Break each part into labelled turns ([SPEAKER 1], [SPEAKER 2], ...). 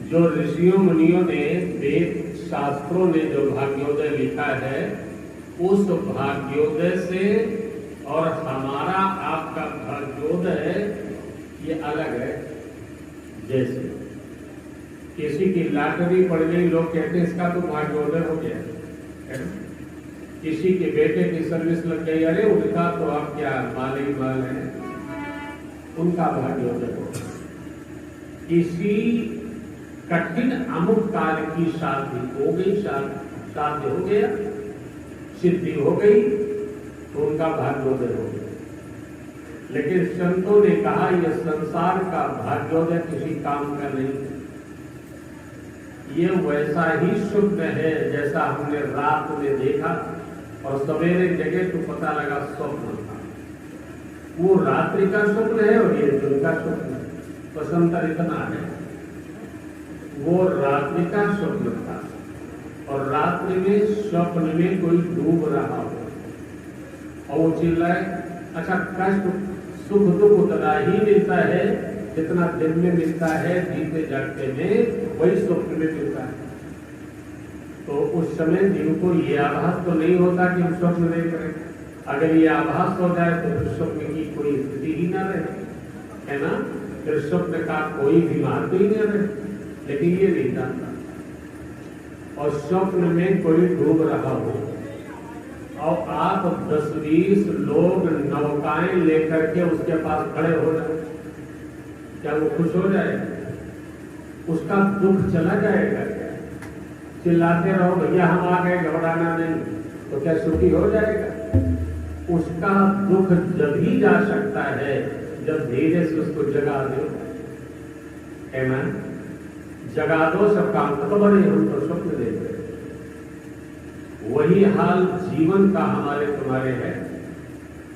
[SPEAKER 1] जो ऋषियों मुनियों ने, वेद शास्त्रों ने जो भाग्योदय लिखा है, उस भाग्योदय से और हमारा आपका भाग्योदय ये अलग है। जैसे किसी की लॉटरी पड़ गई, लोग कहते हैं इसका तो भाग्योदय हो गया है। किसी के बेटे की सर्विस लग गई, अरे उनका तो आप क्या माल ही माल है, उनका भाग्योदय हो गया। किसी कठिन अमुक काल की शादी हो गई, शादी हो गया, सिद्धि हो गई, तो उनका भाग्योदय हो गया। लेकिन संतों ने कहा यह संसार का भाग्योदय किसी काम का नहीं है। ये वैसा ही स्वप्न है जैसा हमने रात में देखा और सवेरे जगे तो पता लगा स्वप्न था। वो रात्रि का स्वप्न है और ये दिन का स्वप्न है, बस अंतर इतना है। वो रात्रि का स्वप्न था और रात्रि में स्वप्न में कोई डूब रहा हो और वो चिल्लाए, अच्छा कष्ट सुख दुख उतना ही मिलता है जितना दिन में मिलता है, जीते जागते में वही स्वप्न में मिलता है। तो उस समय दिन को ये आभास तो नहीं होता कि हम स्वप्न देख रहे हैं। अगर ये आभास हो जाए तो फिर स्वप्न की कोई स्थिति ही ना रहे, है ना, फिर स्वप्न का कोई भी महत्व ही नहीं रहे। लेकिन ये नहीं जानता और स्वप्न में कोई डूब रहा हो और आप 10-20 लोग नौकाएं लेकर के उसके पास खड़े हो जाए, क्या वो खुश हो जाएगा? उसका दुख चला जाएगा क्या? चिल्लाते रहो भैया हम आ गए, घबराना नहीं, तो क्या सुखी हो जाएगा? उसका दुख जब ही जा सकता है जब धीरे से उसको जगा दो, है ना, जगा दो, सब काम खत्म। हम तो स्वप्न देख रहे, वही हाल जीवन का हमारे तुम्हारे है।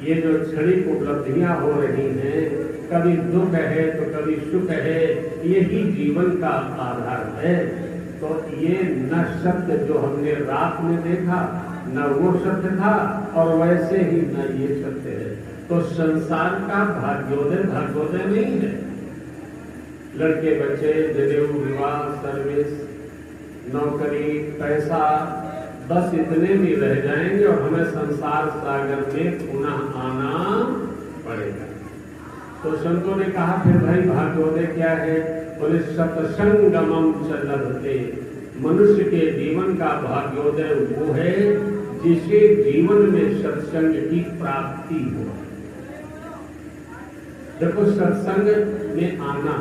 [SPEAKER 1] ये जो क्षणिक उपलब्धियां हो रही हैं, कभी दुख है तो कभी सुख है, यही जीवन का आधार है। तो ये न सत्य जो हमने रात में देखा न वो सत्य था और वैसे ही न ये सत्य है। तो संसार का भाग्योदय नहीं है। लड़के बच्चे, जनेऊ, विवाह, सर्विस, नौकरी, पैसा, बस इतने भी रह जाएंगे और हमें संसार सागर में पुनः आना पड़ेगा। तो संतों ने कहा फिर भाई भाग्योदय क्या है? बोले सत्संगमं च लभते। मनुष्य के जीवन का भाग्योदय वो है जिसे जीवन में सत्संग की प्राप्ति हो। देखो सत्संग में आना